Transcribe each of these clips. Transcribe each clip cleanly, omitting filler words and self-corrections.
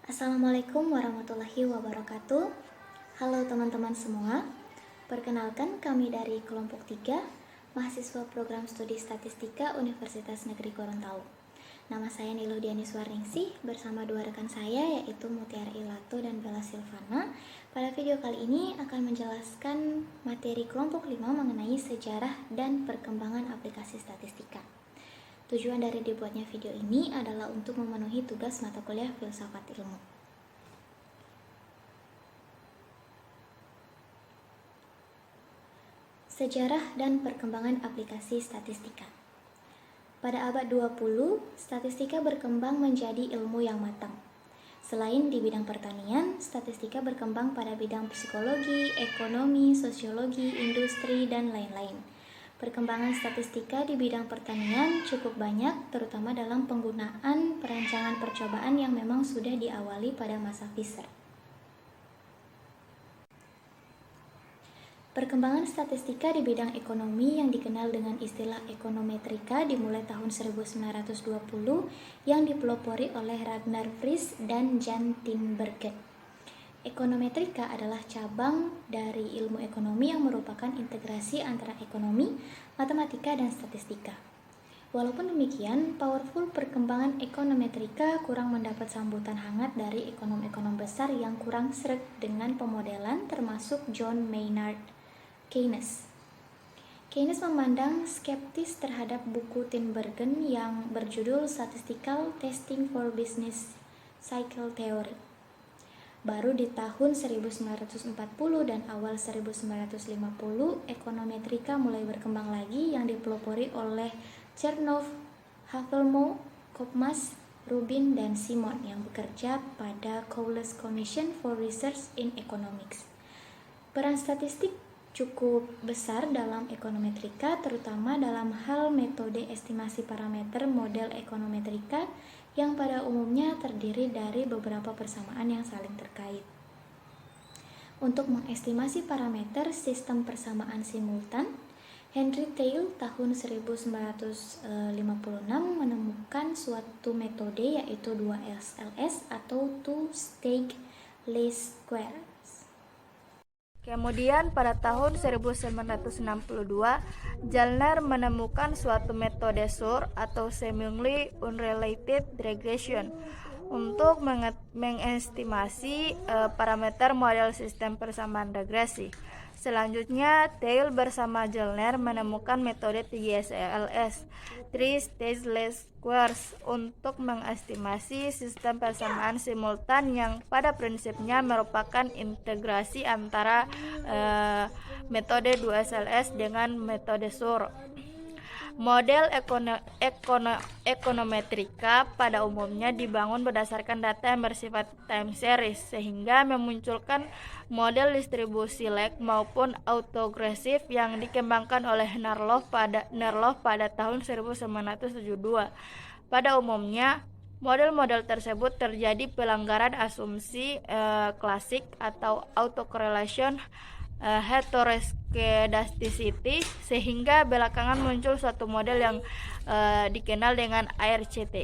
Assalamualaikum warahmatullahi wabarakatuh. Halo teman-teman semua. Perkenalkan, kami dari kelompok 3, mahasiswa program studi statistika Universitas Negeri Gorontalo. Nama saya Niluh Dianiswarningsih bersama dua rekan saya yaitu Mutiara Ilato dan Bella Silvana. Pada video kali ini akan menjelaskan materi kelompok 5 mengenai sejarah dan perkembangan aplikasi statistika. Tujuan dari dibuatnya video ini adalah untuk memenuhi tugas mata kuliah filsafat ilmu. Sejarah dan perkembangan aplikasi statistika. Pada abad 20, statistika berkembang menjadi ilmu yang matang. Selain di bidang pertanian, statistika berkembang pada bidang psikologi, ekonomi, sosiologi, industri, dan lain-lain. Perkembangan statistika di bidang pertanian cukup banyak, terutama dalam penggunaan perancangan percobaan yang memang sudah diawali pada masa Fisher. Perkembangan statistika di bidang ekonomi yang dikenal dengan istilah ekonometrika dimulai tahun 1920 yang dipelopori oleh Ragnar Frisch dan Jan Tinbergen. Ekonometrika adalah cabang dari ilmu ekonomi yang merupakan integrasi antara ekonomi, matematika, dan statistika. Walaupun demikian, powerful perkembangan ekonometrika kurang mendapat sambutan hangat dari ekonom-ekonom besar yang kurang sreg dengan pemodelan, termasuk John Maynard Keynes. Keynes memandang skeptis terhadap buku Tinbergen yang berjudul Statistical Testing for Business Cycle Theory. Baru di tahun 1940 dan awal 1950, ekonometrika mulai berkembang lagi yang dipelopori oleh Chernow, Havelmo, Kopmas, Rubin, dan Simon yang bekerja pada Cowles Commission for Research in Economics. Peran statistik cukup besar dalam ekonometrika, terutama dalam hal metode estimasi parameter model ekonometrika yang pada umumnya terdiri dari beberapa persamaan yang saling terkait. Untuk mengestimasi parameter sistem persamaan simultan, Henry Theil tahun 1956 menemukan suatu metode yaitu 2SLS atau two-stage least squares. Kemudian pada tahun 1962, Zellner menemukan suatu metode SUR atau Seemingly Unrelated Regression untuk mengestimasi parameter model sistem persamaan regresi. Selanjutnya, Theil bersama Zellner menemukan metode 3SLS, Three Stage Least Squares, untuk mengestimasi sistem persamaan simultan yang pada prinsipnya merupakan integrasi antara metode 2SLS dengan metode SUR. Model ekonometrika pada umumnya dibangun berdasarkan data yang bersifat time series, sehingga memunculkan model distribusi lag maupun autoregressive yang dikembangkan oleh Narloff pada tahun 1972. Pada umumnya, model-model tersebut terjadi pelanggaran asumsi klasik atau autocorrelation heteroskedasticity, sehingga belakangan muncul suatu model yang dikenal dengan ARCH.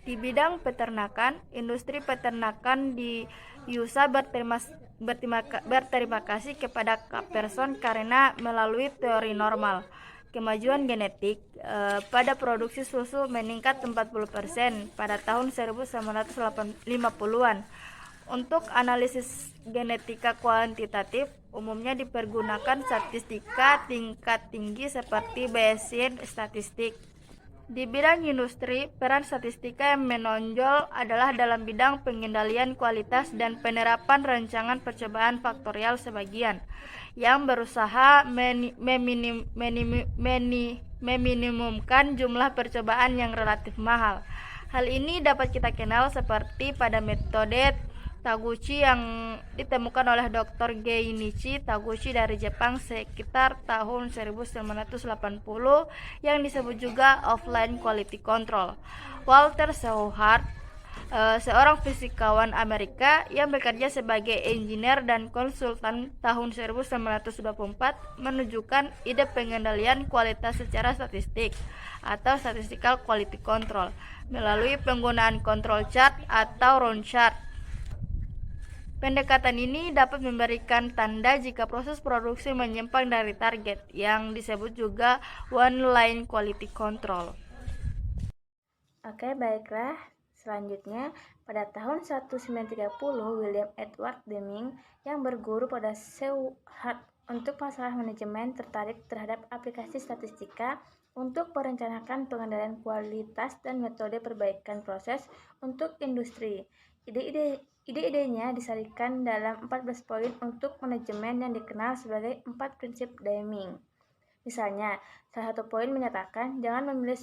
Di bidang peternakan, industri peternakan di USA berterima kasih kepada Capperson karena melalui teori normal, kemajuan genetik pada produksi susu meningkat 40% pada tahun 1950-an. Untuk analisis genetika kuantitatif, umumnya dipergunakan statistika tingkat tinggi seperti Bayesian statistik. Di bidang industri, peran statistika yang menonjol adalah dalam bidang pengendalian kualitas dan penerapan rancangan percobaan faktorial sebagian, yang berusaha meminimumkan jumlah percobaan yang relatif mahal. Hal ini dapat kita kenal seperti pada metode Taguchi yang ditemukan oleh Dr. Geinichi Taguchi dari Jepang sekitar tahun 1980 yang disebut juga offline quality control. Walter Shewhart seorang fisikawan Amerika yang bekerja sebagai engineer dan konsultan tahun 1924 menunjukkan ide pengendalian kualitas secara statistik atau statistical quality control melalui penggunaan control chart atau round chart. Pendekatan ini dapat memberikan tanda jika proses produksi menyimpang dari target, yang disebut juga one line quality control. Oke, baiklah. Selanjutnya, pada tahun 1930, William Edward Deming yang berguru pada Seward untuk masalah manajemen tertarik terhadap aplikasi statistika untuk merencanakan pengendalian kualitas dan metode perbaikan proses untuk industri. Ide-idenya disarikan dalam 14 poin untuk manajemen yang dikenal sebagai 4 prinsip Deming. Misalnya, salah satu poin menyatakan jangan memilih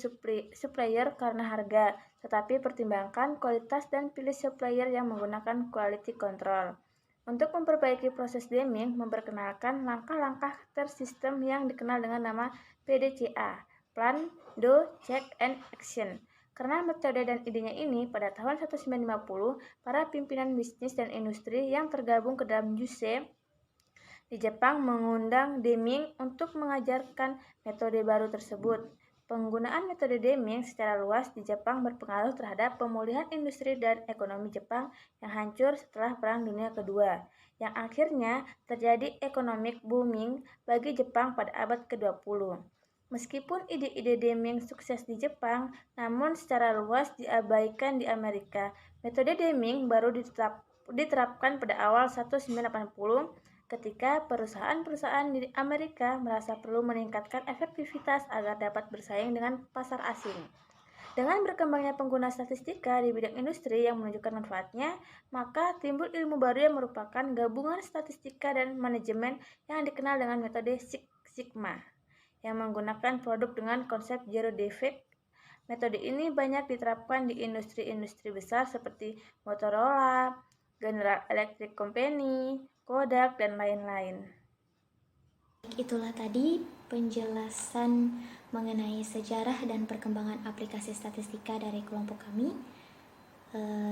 supplier karena harga, tetapi pertimbangkan kualitas dan pilih supplier yang menggunakan quality control. Untuk memperbaiki proses Deming, memperkenalkan langkah-langkah tersistem yang dikenal dengan nama PDCA, Plan, Do, Check, and Action. Karena metode dan idenya ini, pada tahun 1950, para pimpinan bisnis dan industri yang tergabung ke dalam JUSE di Jepang mengundang Deming untuk mengajarkan metode baru tersebut. Penggunaan metode Deming secara luas di Jepang berpengaruh terhadap pemulihan industri dan ekonomi Jepang yang hancur setelah Perang Dunia Kedua, yang akhirnya terjadi economic booming bagi Jepang pada abad ke-20. Meskipun ide-ide Deming sukses di Jepang, namun secara luas diabaikan di Amerika. Metode Deming baru diterapkan pada awal 1980 ketika perusahaan-perusahaan di Amerika merasa perlu meningkatkan efektivitas agar dapat bersaing dengan pasar asing. Dengan berkembangnya pengguna statistika di bidang industri yang menunjukkan manfaatnya, maka timbul ilmu baru yang merupakan gabungan statistika dan manajemen yang dikenal dengan metode Six Sigma, yang menggunakan produk dengan konsep zero defect. Metode ini banyak diterapkan di industri-industri besar seperti Motorola, General Electric Company, Kodak, dan lain-lain. Itulah tadi penjelasan mengenai sejarah dan perkembangan aplikasi statistika dari kelompok kami.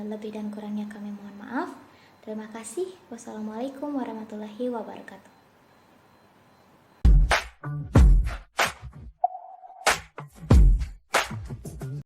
Lebih dan kurangnya kami mohon maaf. Terima kasih. Wassalamualaikum warahmatullahi wabarakatuh.